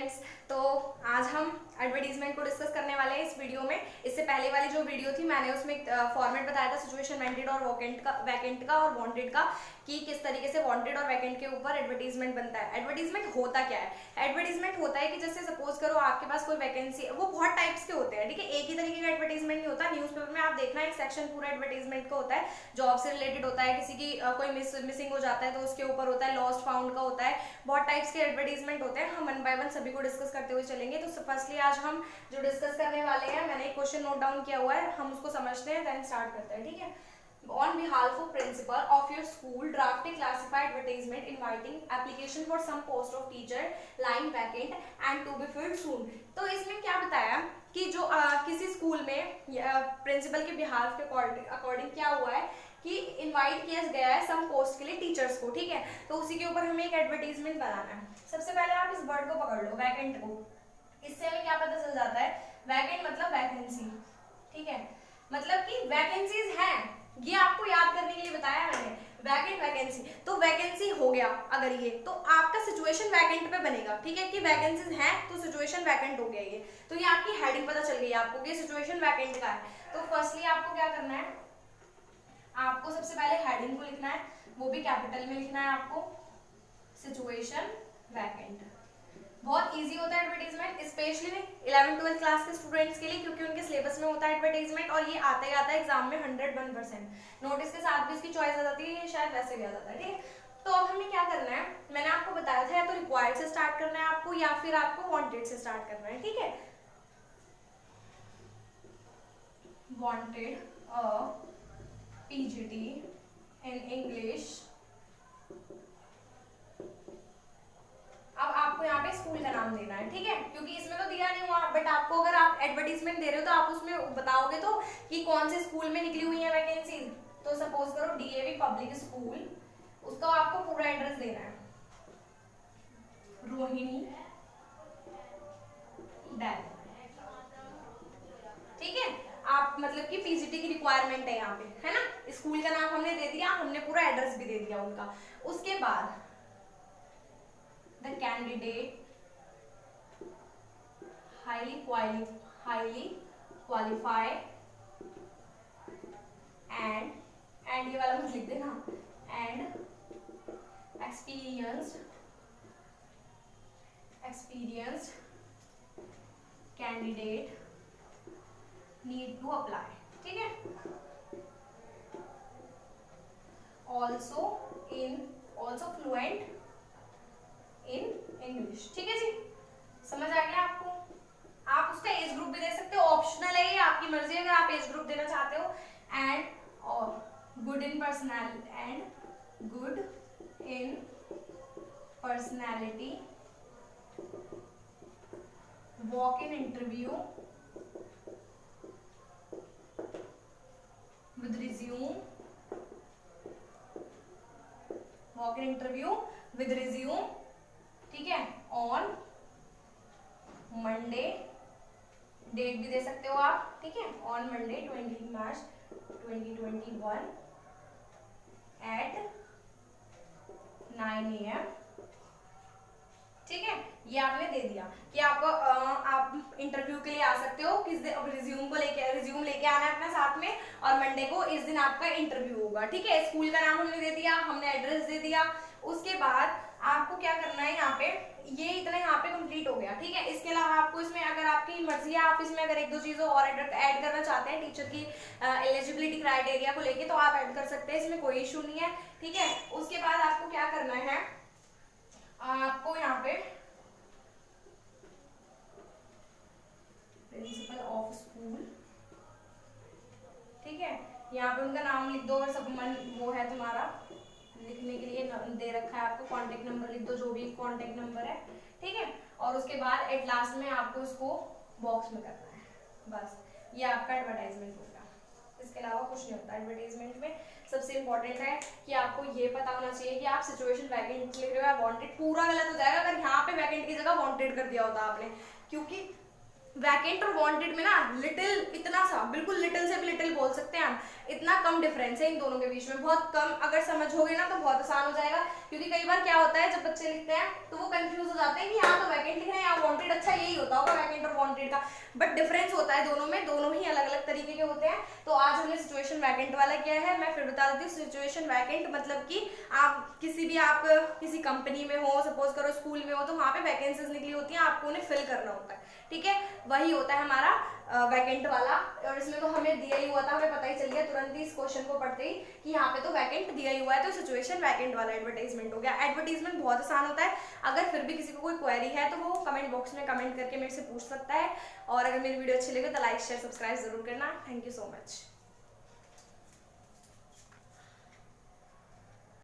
Students. तो आज हम एडवर्टीजमेंट को डिस्कस करने वाले हैं इस वीडियो में। इससे पहले वाली जो वीडियो थी मैंने उसमें फॉर्मेट बताया था सिचुएशन वांटेड और वैकेंट का और वांटेड का, कि किस तरीके से वांटेड और वैकेंट के ऊपर एडवर्टीजमेंट बनता है। एडवर्टीजमेंट होता क्या है? एडवर्टीजमेंट होता है कि जैसे सपोज करो आपके पास कोई वैकेंसी, वो बहुत टाइप्स के होते हैं, ठीक है, एक ही तरीके का एडवर्टीजमेंट नहीं होता। न्यूज़पेपर में आप देखना एक सेक्शन पूरा एडवर्टीजमेंट का होता है, जॉब से रिलेटेड होता है, किसी की कोई मिसिंग हो जाता है तो उसके ऊपर होता है, लॉस्ट फाउंड का होता है, बहुत टाइप्स के एडवर्टीजमेंट होते हैं। हम वन बाय वन सभी को डिस्कस करते हुए चलेंगे। तो फर्स्टली आज हम जो डिस्कस करने वाले हैं, मैंने एक क्वेश्चन नोट डाउन किया हुआ है, हम उसको समझते हैं, देन स्टार्ट करते हैं, ठीक है। On behalf of principal of your school, draft a classified advertisement inviting application for some post of teacher line vacant and to be filled soon। तो इसमें क्या बताया कि जो किसी स्कूल में प्रिंसिपल के बिहाफ के अकॉर्डिंग क्या हुआ है कि इनवाइट किया गया है सम पोस्ट के लिए टीचर्स को, ठीक है। तो उसी के ऊपर हमें एक एडवर्टीजमेंट बनाना है। सबसे पहले आप इस वर्ड को पकड़ लो, वैकेंट को। इससे हमें क्या पता चल जाता है? वैकेंट मतलब वैकेंसी, ठीक है, मतलब कि वैकेंसीज हैं, ये आपको याद करने के लिए बताया मैंने। वैकेंट वैकेंसी, तो वैकेंसी हो गया अगर ये, तो आपका सिचुएशन वैकेंट पे बनेगा, ठीक है, कि वैकेंसीज हैं तो सिचुएशन वैकेंट हो गया ये। तो ये आपकी हेडिंग पता चल गई आपको कि सिचुएशन वैकेंट का है। तो फर्स्टली आपको क्या करना है, आपको सबसे पहले हेडिंग को लिखना है, वो भी कैपिटल में लिखना है आपको, सिचुएशन वैकेंट। बहुत इजी होता है एडवर्टीजमेंट, स्पेशली 11-12 क्लास के स्टूडेंट्स के लिए, क्योंकि उनके सिलेबस में होता है एडवर्टीजमेंट और ये आता ही आता है एग्जाम में 101%। नोटिस के साथ भी इसकी चॉइस आ जाती है, ये शायद वैसे भी आ जाता है, ठीक है। तो अब हमें क्या करना है, मैंने आपको बताया था, या तो रिक्वायर्ड से स्टार्ट करना है आपको, या फिर आपको वांटेड से स्टार्ट करना है, ठीक है। Wanted PGT in English. अब आपको यहाँ पे स्कूल का नाम देना है, ठीक है, क्योंकि इसमें तो दिया नहीं हुआ, बट आपको अगर आप एडवर्टीजमेंट दे रहे हो तो आप उसमें बताओगे तो कि कौन से स्कूल में निकली हुई है वैकेंसी। तो सपोज करो DAV पब्लिक स्कूल, उसका आपको पूरा एड्रेस देना है, रोहिणी डैल, ठीक है। आप मतलब कि PGT की रिक्वायरमेंट है यहाँ पे, है ना। स्कूल का नाम हमने दे दिया, हमने पूरा एड्रेस भी दे दिया उनका। उसके बाद the candidate highly qualified and ये वाला मुझे लिख देना, and experienced candidate need to apply, ठीक है। also fluent इन इंग्लिश, ठीक है जी, समझ आ गया आपको। आप उसका एज ग्रुप भी दे सकते हो, ऑप्शनल है ये, आपकी मर्जी है अगर आप एज ग्रुप देना चाहते हो। एंड और good in personality, walk in interview with resume, ठीक है, ऑन मंडे, डेट भी दे सकते हो आप, ठीक है, on Monday 20 March 2021 at 9 AM, ठीक है। ये आपने दे दिया कि आप इंटरव्यू के लिए आ सकते हो, किस दिन रिज्यूम लेके आना है अपने साथ में, और मंडे को इस दिन आपका इंटरव्यू होगा, ठीक है। स्कूल का नाम हमने दे दिया, हमने एड्रेस दे दिया। उसके बाद आपको क्या करना है, यहाँ पे ये इतना यहाँ पे कंप्लीट हो गया, ठीक है। इसके अलावा आपको इसमें अगर आपकी मर्जी है, आप इसमें अगर एक दो चीज़ों और ऐड करना चाहते हैं टीचर की एलिजिबिलिटी क्राइटेरिया को लेके, तो आप ऐड कर सकते हैं, इसमें कोई इशू नहीं है, ठीक है। उसके बाद आपको क्या करना है, आपको यहाँ पे प्रिंसिपल ऑफ स्कूल, ठीक है, यहाँ पे उनका नाम लिख दो, और सब वो है तुम्हारा लिखने के लिए दे रखा है आपको, कांटेक्ट नंबर लिख दो, जो भी कांटेक्ट नंबर है, ठीक है। और उसके बाद एट लास्ट में आपको इसको बॉक्स में करना है, बस ये आपका एडवर्टाइजमेंट होगा। इसके अलावा कुछ नहीं होता एडवर्टाइजमेंट में। सबसे इंपॉर्टेंट है कि आपको ये पता होना चाहिए कि आप सिचुएशन वैकेंट लिख रहे हो या वांटेड। पूरा गलत हो जाएगा अगर यहाँ पे वैकेंट की जगह वांटेड कर दिया होता आपने, क्योंकि वैकेंट और वांटेड में ना लिटिल, इतना सा, बिल्कुल लिटिल से भी लिटिल बोल सकते हैं हम, इतना कम डिफरेंस है इन दोनों के बीच में, बहुत कम। अगर समझोगे ना तो बहुत आसान हो जाएगा, क्योंकि कई बार क्या होता है जब बच्चे लिखते हैं तो वो कंफ्यूज हो जाते हैं कि यहाँ तो वैकेंट लिख रहे हैं, यहाँ वांटेड, अच्छा यही होता होगा वैकेंट और वांटेड का, बट डिफरेंस होता है दोनों में, दोनों ही अलग अलग तरीके के होते हैं। तो आज हमने सिचुएशन वैकेंट वाला किया है। मैं फिर बता देती हूँ, सिचुएशन वैकेंट मतलब कि आप किसी कंपनी में हो, सपोज करो स्कूल में हो, तो वहाँ पे वैकेंसीज निकली होती हैं, आपको उन्हें फिल करना होता है, ठीक है, वही होता है हमारा वैकेंट वाला। और इसमें तो हमें दिया ही हुआ था, हमें पता ही चल गया तुरंत ही इस क्वेश्चन को पढ़ते ही कि यहाँ पे तो वैकेंट दिया ही हुआ है, तो सिचुएशन वैकेंट वाला एडवर्टाइजमेंट हो गया। एडवर्टाइजमेंट बहुत आसान होता है, अगर फिर भी किसी को कोई क्वेरी है तो वो कमेंट बॉक्स में कमेंट करके मेरे से पूछ सकता है। और अगर मेरी वीडियो अच्छी लगे तो लाइक शेयर सब्सक्राइब जरूर करना। Thank you so much.